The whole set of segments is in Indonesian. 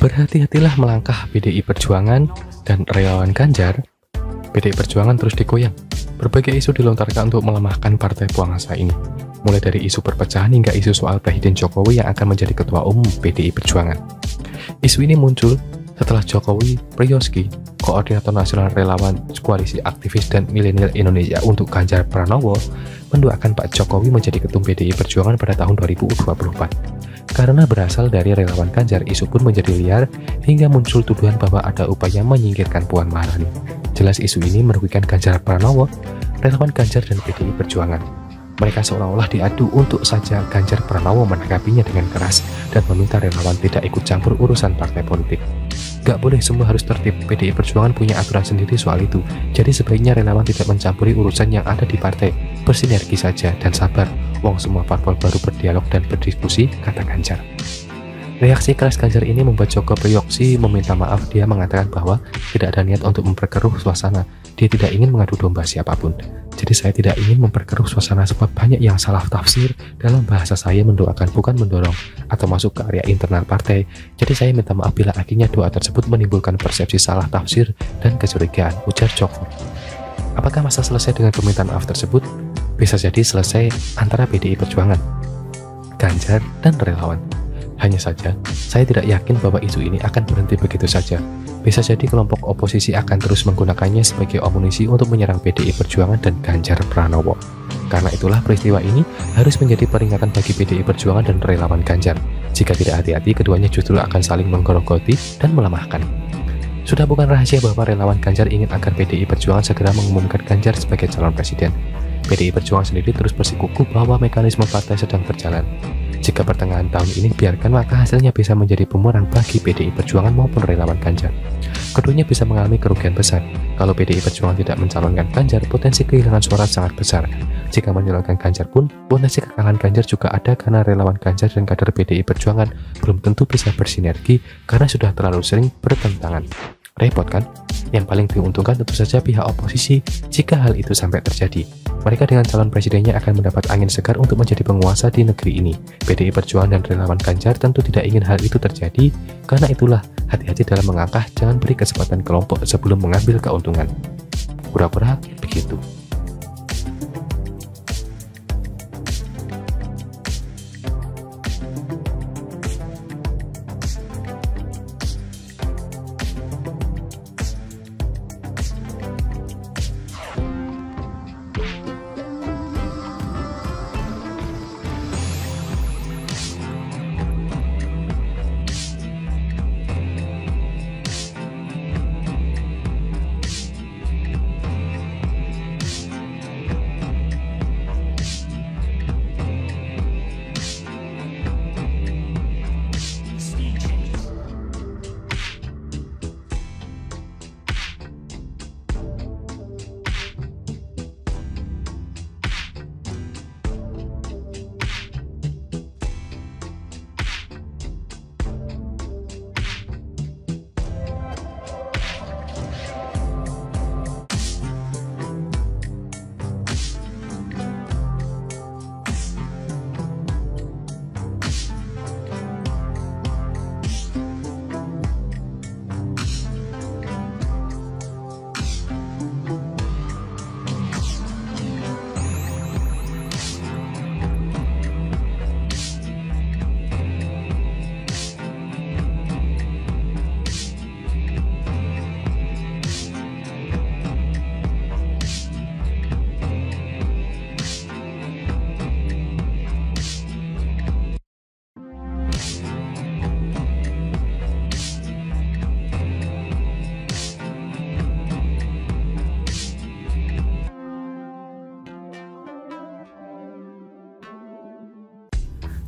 Berhati-hatilah melangkah PDI Perjuangan dan relawan Ganjar. PDI Perjuangan terus digoyang. Berbagai isu dilontarkan untuk melemahkan partai penguasa ini. Mulai dari isu perpecahan hingga isu soal Presiden Jokowi yang akan menjadi ketua umum PDI Perjuangan. Isu ini muncul setelah Jokowi Priyoski, Koordinator Nasional Relawan Koalisi Aktivis dan Milenial Indonesia untuk Ganjar Pranowo, mendoakan Pak Jokowi menjadi ketum PDI Perjuangan pada tahun 2024. Karena berasal dari relawan Ganjar, isu pun menjadi liar hingga muncul tuduhan bahwa ada upaya menyingkirkan Puan Maharani. Jelas isu ini merugikan Ganjar Pranowo, relawan Ganjar dan PDI Perjuangan. Mereka seolah-olah diadu untuk saja Ganjar Pranowo menanggapinya dengan keras dan meminta relawan tidak ikut campur urusan partai politik. Gak boleh semua harus tertib, PDI Perjuangan punya aturan sendiri soal itu. Jadi sebaiknya relawan tidak mencampuri urusan yang ada di partai, bersinergi saja dan sabar. Wong semua parpol baru berdialog dan berdiskusi, kata Ganjar. Reaksi keras Ganjar ini membuat Joko Priyoksi meminta maaf. Dia mengatakan bahwa tidak ada niat untuk memperkeruh suasana. Dia tidak ingin mengadu domba siapapun. Jadi saya tidak ingin memperkeruh suasana sebab banyak yang salah tafsir. Dalam bahasa saya mendoakan bukan mendorong atau masuk ke area internal partai. Jadi saya minta maaf bila akhirnya doa tersebut menimbulkan persepsi salah tafsir dan kecurigaan, ujar Joko. Apakah masa selesai dengan permintaan maaf tersebut? Bisa jadi selesai antara PDI Perjuangan, Ganjar, dan relawan. Hanya saja, saya tidak yakin bahwa isu ini akan berhenti begitu saja. Bisa jadi kelompok oposisi akan terus menggunakannya sebagai amunisi untuk menyerang PDI Perjuangan dan Ganjar Pranowo. Karena itulah peristiwa ini harus menjadi peringatan bagi PDI Perjuangan dan relawan Ganjar. Jika tidak hati-hati, keduanya justru akan saling menggerogoti dan melemahkan. Sudah bukan rahasia bahwa relawan Ganjar ingin agar PDI Perjuangan segera mengumumkan Ganjar sebagai calon presiden. PDI Perjuangan sendiri terus bersikukuh bahwa mekanisme partai sedang berjalan. Jika pertengahan tahun ini biarkan, maka hasilnya bisa menjadi bumerang bagi PDI Perjuangan maupun relawan Ganjar. Keduanya bisa mengalami kerugian besar. Kalau PDI Perjuangan tidak mencalonkan Ganjar, potensi kehilangan suara sangat besar. Jika mencalonkan Ganjar pun, potensi kekalahan Ganjar juga ada karena relawan Ganjar dan kader PDI Perjuangan belum tentu bisa bersinergi karena sudah terlalu sering bertentangan. Repot kan? Yang paling diuntungkan tentu saja pihak oposisi jika hal itu sampai terjadi. Mereka dengan calon presidennya akan mendapat angin segar untuk menjadi penguasa di negeri ini. PDI Perjuangan dan relawan Ganjar tentu tidak ingin hal itu terjadi. Karena itulah, hati-hati dalam melangkah, jangan beri kesempatan kelompok sebelum mengambil keuntungan. Pura-pura begitu.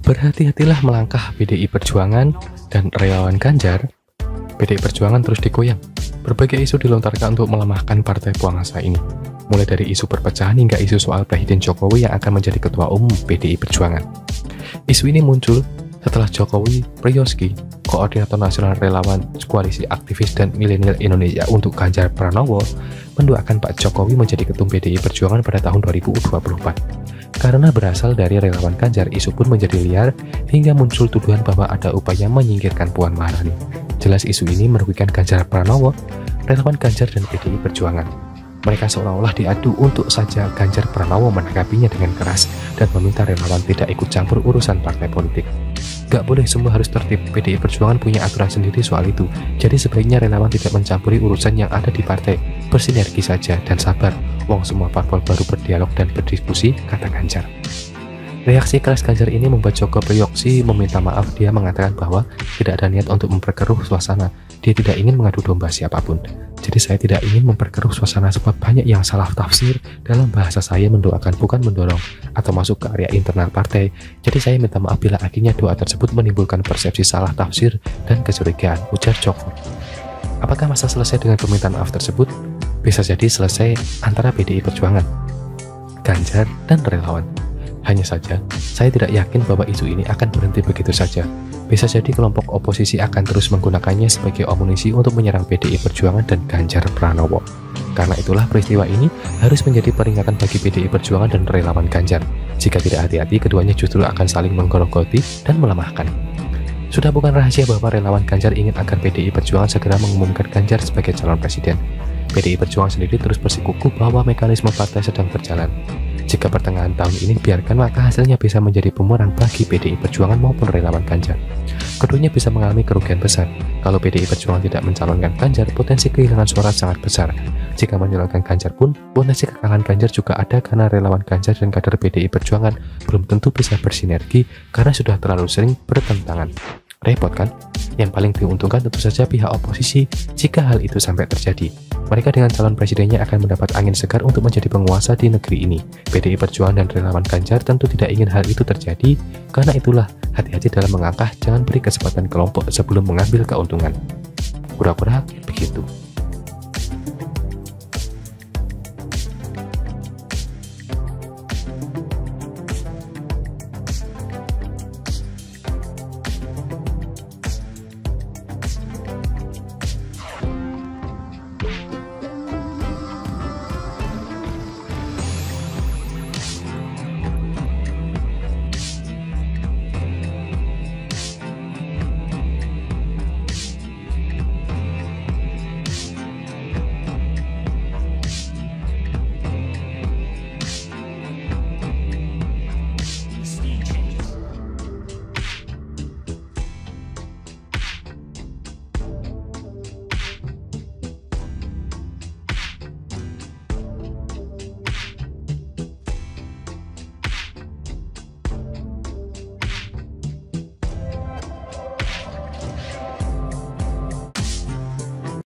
Berhati-hatilah melangkah PDI Perjuangan dan relawan Ganjar. PDI Perjuangan terus digoyang. Berbagai isu dilontarkan untuk melemahkan partai penguasa ini. Mulai dari isu perpecahan hingga isu soal Presiden Jokowi yang akan menjadi ketua umum PDI Perjuangan. Isu ini muncul setelah Jokowi Priyoski, Koordinator Nasional Relawan Koalisi Aktivis dan Milenial Indonesia untuk Ganjar Pranowo, mendoakan Pak Jokowi menjadi ketum PDI Perjuangan pada tahun 2024. Karena berasal dari relawan Ganjar, isu pun menjadi liar hingga muncul tuduhan bahwa ada upaya menyingkirkan Puan Maharani. Jelas isu ini merugikan Ganjar Pranowo, relawan Ganjar dan PDI Perjuangan. Mereka seolah-olah diadu untuk saja Ganjar Pranowo menanggapinya dengan keras dan meminta relawan tidak ikut campur urusan partai politik. Gak boleh, semua harus tertib. PDI Perjuangan punya aturan sendiri soal itu. Jadi sebaiknya relawan tidak mencampuri urusan yang ada di partai. Bersinergi saja dan sabar. Wong semua parpol baru berdialog dan berdiskusi, kata Ganjar. Reaksi keras Ganjar ini membuat Joko Priyoksi meminta maaf. Dia mengatakan bahwa tidak ada niat untuk memperkeruh suasana. Dia tidak ingin mengadu domba siapapun. Jadi saya tidak ingin memperkeruh suasana sebab banyak yang salah tafsir. Dalam bahasa saya mendoakan bukan mendorong atau masuk ke area internal partai. Jadi saya minta maaf bila akhirnya doa tersebut menimbulkan persepsi salah tafsir dan kecurigaan, ujar Joko. Apakah masa selesai dengan permintaan maaf tersebut? Bisa jadi selesai antara PDI Perjuangan, Ganjar, dan relawan. Hanya saja, saya tidak yakin bahwa isu ini akan berhenti begitu saja. Bisa jadi kelompok oposisi akan terus menggunakannya sebagai amunisi untuk menyerang PDI Perjuangan dan Ganjar Pranowo. Karena itulah peristiwa ini harus menjadi peringatan bagi PDI Perjuangan dan relawan Ganjar. Jika tidak hati-hati, keduanya justru akan saling menggerogoti dan melemahkan. Sudah bukan rahasia bahwa relawan Ganjar ingin agar PDI Perjuangan segera mengumumkan Ganjar sebagai calon presiden. PDI Perjuangan sendiri terus bersikukuh bahwa mekanisme partai sedang berjalan. Jika pertengahan tahun ini biarkan, maka hasilnya bisa menjadi bumerang bagi PDI Perjuangan maupun relawan Ganjar. Keduanya bisa mengalami kerugian besar. Kalau PDI Perjuangan tidak mencalonkan Ganjar, potensi kehilangan suara sangat besar. Jika mencalonkan Ganjar pun, potensi kekalahan Ganjar juga ada karena relawan Ganjar dan kader PDI Perjuangan belum tentu bisa bersinergi karena sudah terlalu sering bertentangan. Repot kan? Yang paling diuntungkan tentu saja pihak oposisi jika hal itu sampai terjadi. Mereka dengan calon presidennya akan mendapat angin segar untuk menjadi penguasa di negeri ini. PDI Perjuangan dan relawan Ganjar tentu tidak ingin hal itu terjadi. Karena itulah, hati-hati dalam melangkah, jangan beri kesempatan kelompok sebelum mengambil keuntungan. Pura-pura begitu.